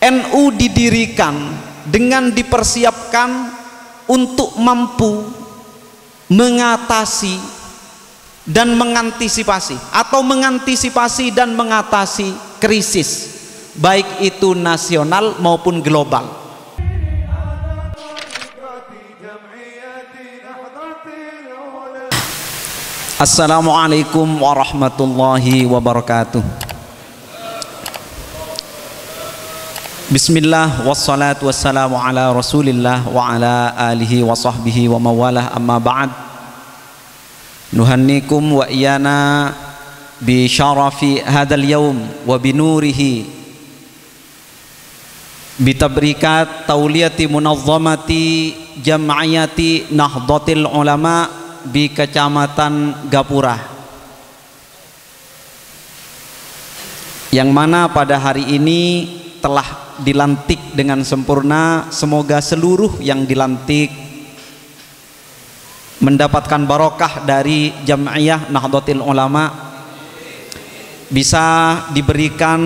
NU didirikan dengan dipersiapkan untuk mampu mengatasi dan mengantisipasi dan mengatasi krisis, baik itu nasional maupun global. Assalamualaikum warahmatullahi wabarakatuh. Bismillah wassalatu wassalamu ala rasulillah wa ala alihi wa sahbihi wa mawalah, amma ba'd. Nuhannikum wa iyana bi syarafi hadal yawm wa binurihi bi tabrikat tauliyati munazzamati jam'iyati Nahdlatul Ulama di Kecamatan Gapura, yang mana pada hari ini telah dilantik dengan sempurna. Semoga seluruh yang dilantik mendapatkan barokah dari Jam'iyah Nahdlatul Ulama, bisa diberikan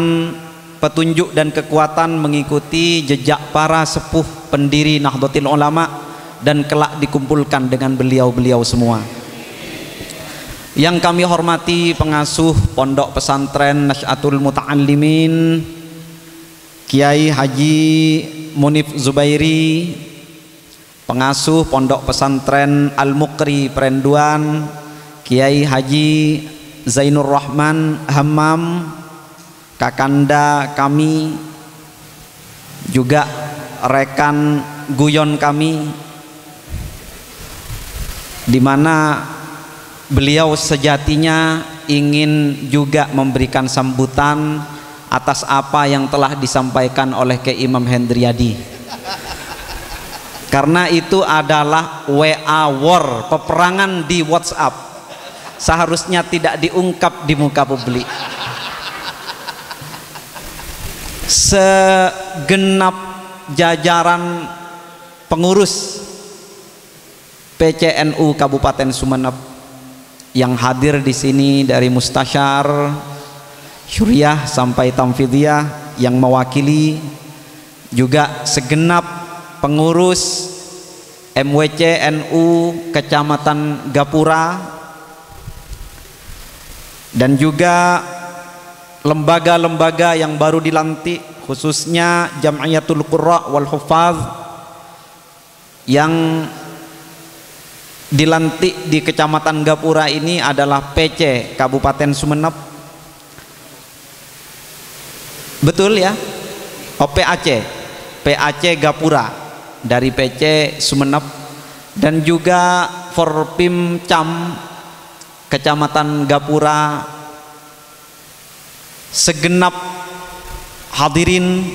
petunjuk dan kekuatan mengikuti jejak para sepuh pendiri Nahdlatul Ulama dan kelak dikumpulkan dengan beliau-beliau semua. Yang kami hormati pengasuh Pondok Pesantren Nasy'atul Muta'allimin Kiai Haji Munif Zubairi, pengasuh Pondok Pesantren Al-Muqri Perenduan Kiai Haji Zainur Rahman Hammam, kakanda kami, juga rekan guyon kami, di mana beliau sejatinya ingin juga memberikan sambutan atas apa yang telah disampaikan oleh Kiai Imam Hendriyadi, karena itu adalah WA war, peperangan di WhatsApp, seharusnya tidak diungkap di muka publik. Segenap jajaran pengurus PCNU Kabupaten Sumeneb yang hadir di sini, dari mustasyar, syuriah sampai tamfidiyah yang mewakili, juga segenap pengurus MWC NU Kecamatan Gapura, dan juga lembaga-lembaga yang baru dilantik, khususnya Jam'iyatul Qurra wal Huffaz yang dilantik di Kecamatan Gapura ini adalah PC Kabupaten Sumeneb. Betul ya? PAC Gapura dari PC Sumeneb, dan juga Forpim Cam Kecamatan Gapura, segenap hadirin,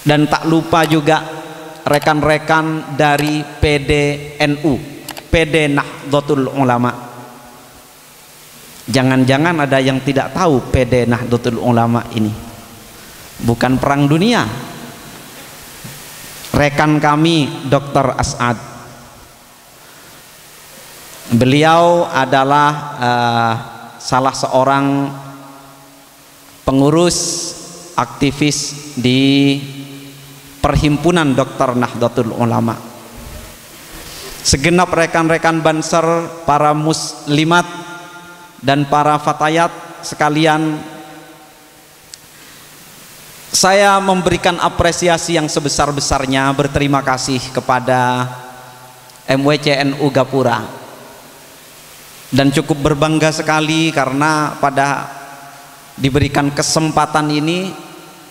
dan tak lupa juga rekan-rekan dari PDNU, PD Nahdlatul Ulama. Jangan-jangan ada yang tidak tahu PD Nahdlatul Ulama ini bukan perang dunia. Rekan kami Dr. As'ad, beliau adalah salah seorang pengurus aktivis di Perhimpunan Dokter Nahdlatul Ulama. Segenap rekan-rekan Banser, para muslimat dan para fatayat sekalian, saya memberikan apresiasi yang sebesar-besarnya, berterima kasih kepada MWC NU Gapura, dan cukup berbangga sekali karena pada diberikan kesempatan ini,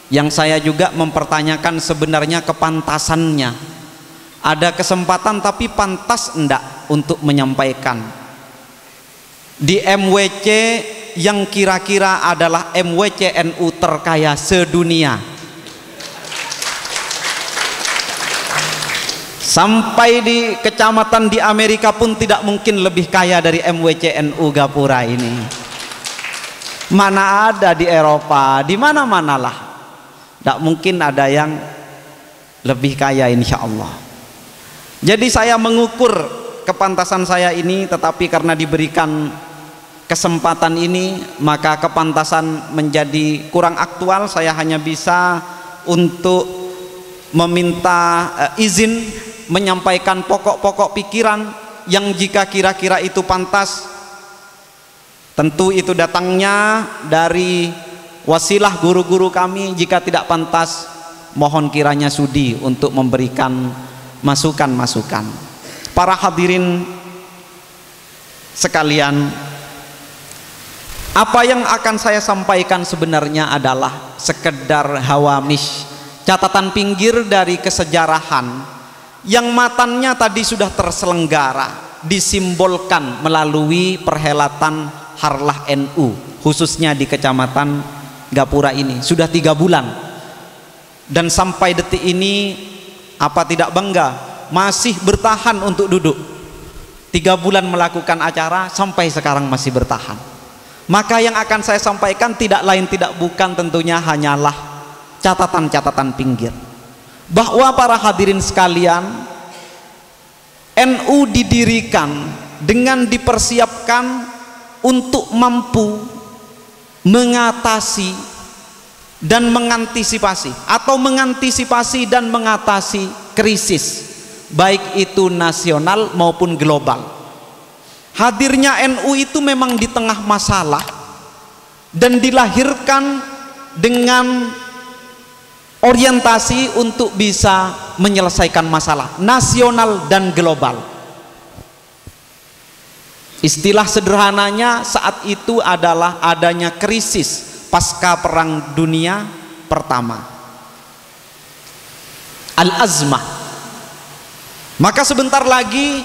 yang saya juga mempertanyakan sebenarnya kepantasannya. Ada kesempatan tapi pantas enggak untuk menyampaikan di MWC yang kira-kira adalah MWC NU terkaya sedunia. Sampai di kecamatan di Amerika pun tidak mungkin lebih kaya dari MWC NU Gapura ini. Mana ada di Eropa, di mana-manalah, tidak mungkin ada yang lebih kaya, insya Allah. Jadi saya mengukur kepantasan saya ini, tetapi karena diberikan kesempatan ini maka kepantasan menjadi kurang aktual. Saya hanya bisa untuk meminta izin menyampaikan pokok-pokok pikiran yang jika kira-kira itu pantas, tentu itu datangnya dari wasilah guru-guru kami. Jika tidak pantas, mohon kiranya sudi untuk memberikan masukan-masukan. Para hadirin sekalian, apa yang akan saya sampaikan sebenarnya adalah sekedar hawamish, catatan pinggir dari kesejarahan yang matannya tadi sudah terselenggara, disimbolkan melalui perhelatan Harlah NU, khususnya di Kecamatan Gapura ini. Sudah 3 bulan, dan sampai detik ini apa tidak bangga masih bertahan untuk duduk. 3 bulan melakukan acara, sampai sekarang masih bertahan. Maka yang akan saya sampaikan tidak lain tidak bukan tentunya hanyalah catatan-catatan pinggir, bahwa para hadirin sekalian, NU didirikan dengan dipersiapkan untuk mampu mengatasi dan mengantisipasi dan mengatasi krisis, baik itu nasional maupun global. Hadirnya NU itu memang di tengah masalah dan dilahirkan dengan orientasi untuk bisa menyelesaikan masalah nasional dan global. Istilah sederhananya saat itu adalah adanya krisis pasca Perang Dunia Pertama, al-azmah. Maka sebentar lagi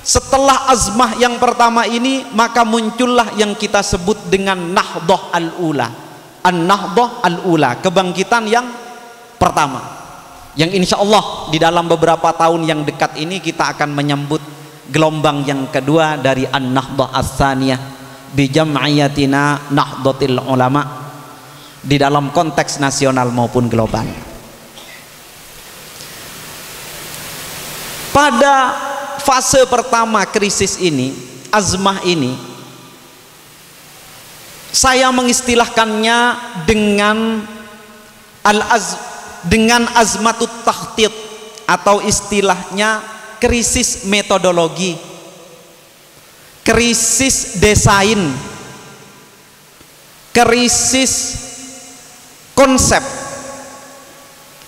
setelah azmah yang pertama ini, maka muncullah yang kita sebut dengan Nahdhah al-Ula, an-Nahdhah al-Ula, kebangkitan yang pertama, yang insya Allah di dalam beberapa tahun yang dekat ini kita akan menyambut gelombang yang kedua dari an-Nahdhah ats-tsaniyah bi jam'iyatina Nahdlatul Ulama, di dalam konteks nasional maupun global. Pada fase pertama krisis ini, azmah ini, saya mengistilahkannya dengan azmatut takhtid, atau istilahnya krisis metodologi, krisis desain, krisis konsep.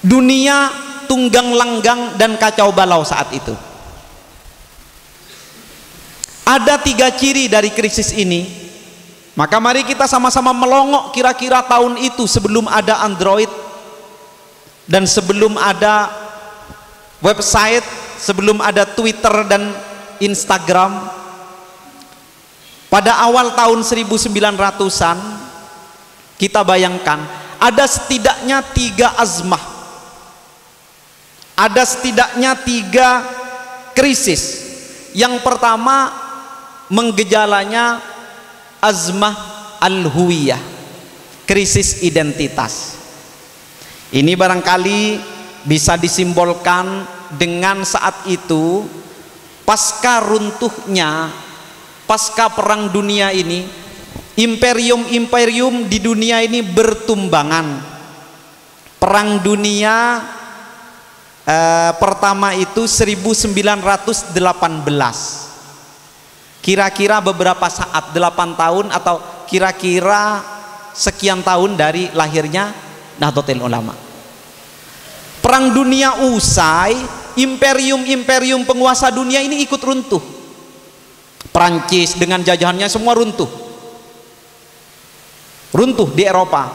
Dunia tunggang langgang dan kacau balau saat itu. Ada 3 ciri dari krisis ini. Maka mari kita sama-sama melongok kira-kira tahun itu, sebelum ada Android dan sebelum ada website, sebelum ada Twitter dan Instagram. Pada awal tahun 1900-an, kita bayangkan ada setidaknya 3 azmah, ada setidaknya 3 krisis. Yang pertama, menggejalanya azmah al-huwiyah, krisis identitas. Ini barangkali bisa disimbolkan dengan saat itu pasca runtuhnya, pasca Perang Dunia ini, imperium-imperium di dunia ini bertumbangan. Perang Dunia pertama itu 1918, kira-kira beberapa saat, 8 tahun atau kira-kira sekian tahun dari lahirnya Nahdlatul Ulama. Perang dunia usai, imperium-imperium penguasa dunia ini ikut runtuh. Prancis dengan jajahannya semua runtuh di Eropa.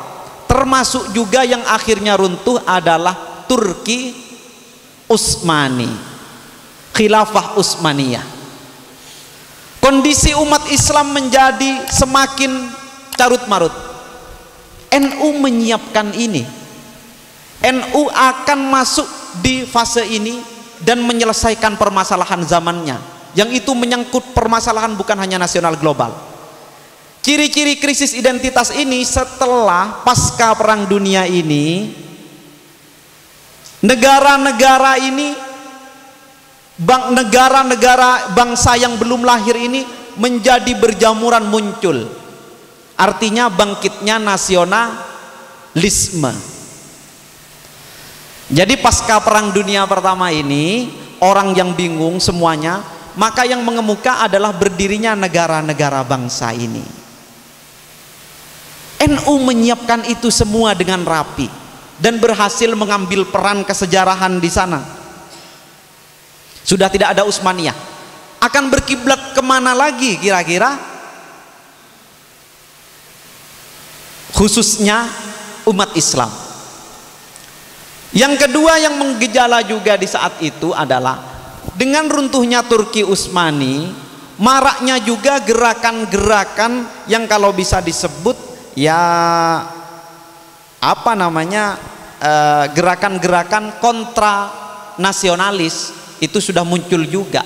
Termasuk juga yang akhirnya runtuh adalah Turki Utsmani, Khilafah Utsmaniyah. Kondisi umat Islam menjadi semakin carut marut. NU menyiapkan ini. NU akan masuk di fase ini dan menyelesaikan permasalahan zamannya, yang itu menyangkut permasalahan bukan hanya nasional, global. Ciri-ciri krisis identitas ini setelah pasca Perang Dunia ini, negara-negara ini, negara-negara bangsa yang belum lahir ini menjadi berjamuran muncul. Artinya bangkitnya nasionalisme. Jadi pasca perang dunia pertama ini, orang yang bingung semuanya, maka yang mengemuka adalah berdirinya negara-negara bangsa ini. NU menyiapkan itu semua dengan rapi dan berhasil mengambil peran kesejarahan di sana. Sudah tidak ada Utsmaniyah. Akan berkiblat kemana lagi kira-kira? Khususnya umat Islam. Yang kedua yang menggejala juga di saat itu adalah dengan runtuhnya Turki Utsmani, maraknya juga gerakan-gerakan yang kalau bisa disebut ya apa namanya, gerakan-gerakan kontra nasionalis itu sudah muncul juga,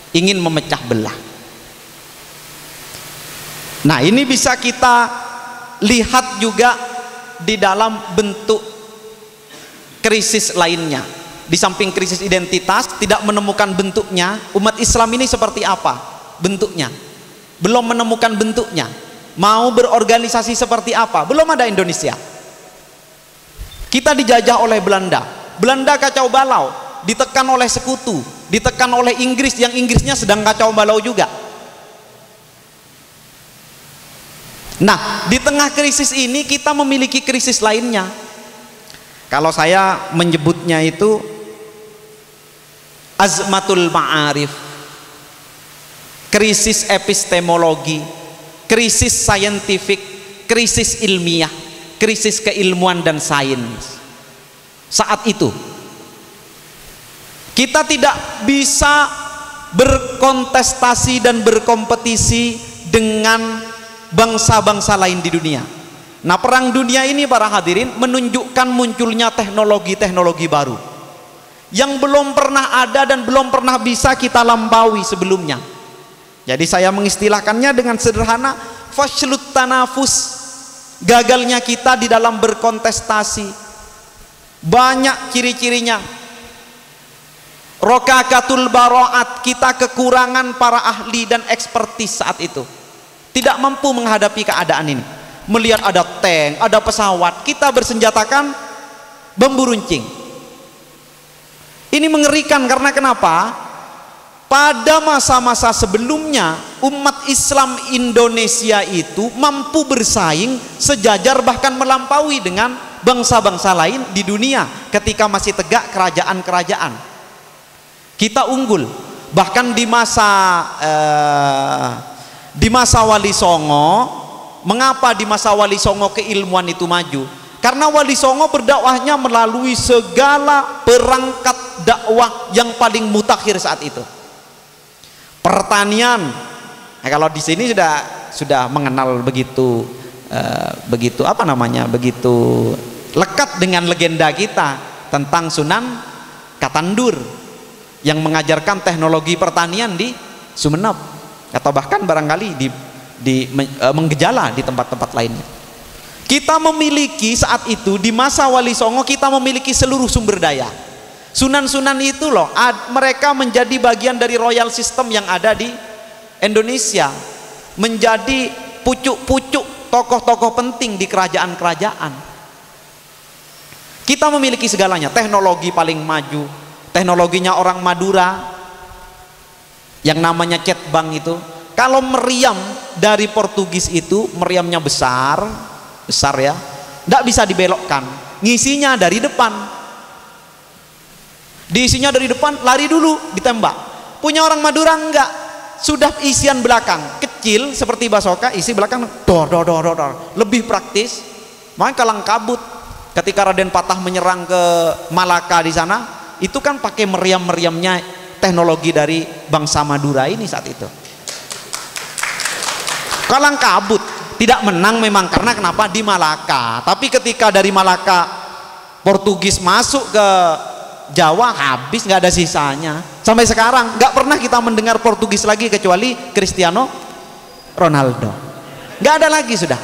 ingin memecah belah. Nah, ini bisa kita lihat juga di dalam bentuk krisis lainnya. Di samping krisis identitas, tidak menemukan bentuknya, umat Islam ini seperti apa bentuknya, belum menemukan bentuknya. Mau berorganisasi seperti apa, belum ada Indonesia. Kita dijajah oleh Belanda, Belanda kacau balau, ditekan oleh sekutu, ditekan oleh Inggris, yang Inggrisnya sedang kacau balau juga. Nah, di tengah krisis ini kita memiliki krisis lainnya. Kalau saya menyebutnya itu azmatul ma'arif, krisis epistemologi, krisis saintifik, krisis ilmiah, krisis keilmuan dan sains. Saat itu kita tidak bisa berkontestasi dan berkompetisi dengan bangsa-bangsa lain di dunia. Nah, perang dunia ini para hadirin menunjukkan munculnya teknologi-teknologi baru yang belum pernah ada dan belum pernah bisa kita lampaui sebelumnya. Jadi saya mengistilahkannya dengan sederhana, faslut tanafus, gagalnya kita di dalam berkontestasi. Banyak ciri-cirinya. Rokakatul baro'at, kita kekurangan para ahli dan ekspertis saat itu, tidak mampu menghadapi keadaan ini. Melihat ada tank, ada pesawat, kita bersenjatakan bambu runcing. Ini mengerikan karena kenapa? Pada masa-masa sebelumnya umat Islam Indonesia itu mampu bersaing sejajar bahkan melampaui dengan bangsa-bangsa lain di dunia ketika masih tegak kerajaan-kerajaan. Kita unggul. Bahkan di masa Wali Songo. Mengapa di masa Wali Songo keilmuan itu maju? Karena Wali Songo berdakwahnya melalui segala perangkat dakwah yang paling mutakhir saat itu. Pertanian, nah, kalau di sini sudah mengenal begitu apa namanya, begitu lekat dengan legenda kita tentang Sunan Katandur yang mengajarkan teknologi pertanian di Sumeneb, atau bahkan barangkali menggejala di tempat-tempat lainnya. Kita memiliki saat itu di masa Wali Songo, kita memiliki seluruh sumber daya. Sunan-sunan itu loh, mereka menjadi bagian dari royal system yang ada di Indonesia, menjadi pucuk-pucuk tokoh-tokoh penting di kerajaan-kerajaan. Kita memiliki segalanya, teknologi paling maju, teknologinya orang Madura yang namanya cetbang itu. Kalau meriam dari Portugis itu, meriamnya besar ya, tidak bisa dibelokkan, ngisinya dari depan, diisinya dari depan, lari dulu ditembak. Punya orang Madura enggak, sudah isian belakang kecil seperti basoka, isi belakang dor, lebih praktis. Makanya kalang kabut ketika Raden Patah menyerang ke Malaka di sana, itu kan pakai meriam-meriamnya teknologi dari bangsa Madura ini saat itu. Kalang kabut, tidak menang memang karena kenapa? Di Malaka. Tapi ketika dari Malaka Portugis masuk ke Jawa, habis, nggak ada sisanya. Sampai sekarang nggak pernah kita mendengar Portugis lagi kecuali Cristiano Ronaldo. Nggak ada lagi sudah.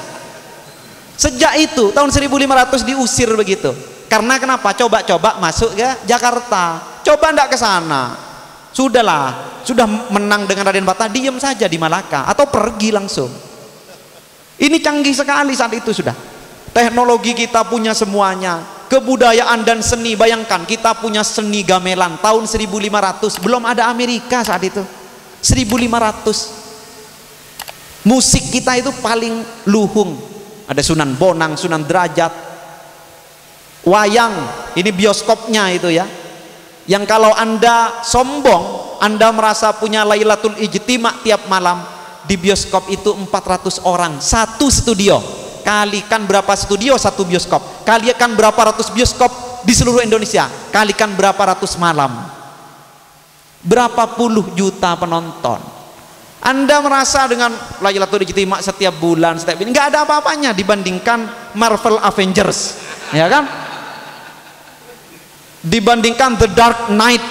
Sejak itu tahun 1500 diusir begitu. Karena kenapa? Coba-coba masuk ke Jakarta, coba ndak ke sana. Sudahlah, sudah menang dengan Raden Patah, diam saja di Malaka atau pergi langsung. Ini canggih sekali saat itu sudah. Teknologi kita punya semuanya, kebudayaan dan seni. Bayangkan kita punya seni gamelan tahun 1500, belum ada Amerika saat itu. 1500. Musik kita itu paling luhung. Ada Sunan Bonang, Sunan Derajat, wayang, ini bioskopnya itu ya. Yang kalau Anda sombong, Anda merasa punya Lailatul Ijtima tiap malam, di bioskop itu 400 orang, satu studio. Kalikan berapa studio satu bioskop, kalikan berapa ratus bioskop di seluruh Indonesia, kalikan berapa ratus malam, berapa puluh juta penonton. Anda merasa dengan Lailatul Ijtima setiap bulan, setiap ini nggak ada apa-apanya dibandingkan Marvel Avengers, ya kan? Dibandingkan The Dark Knight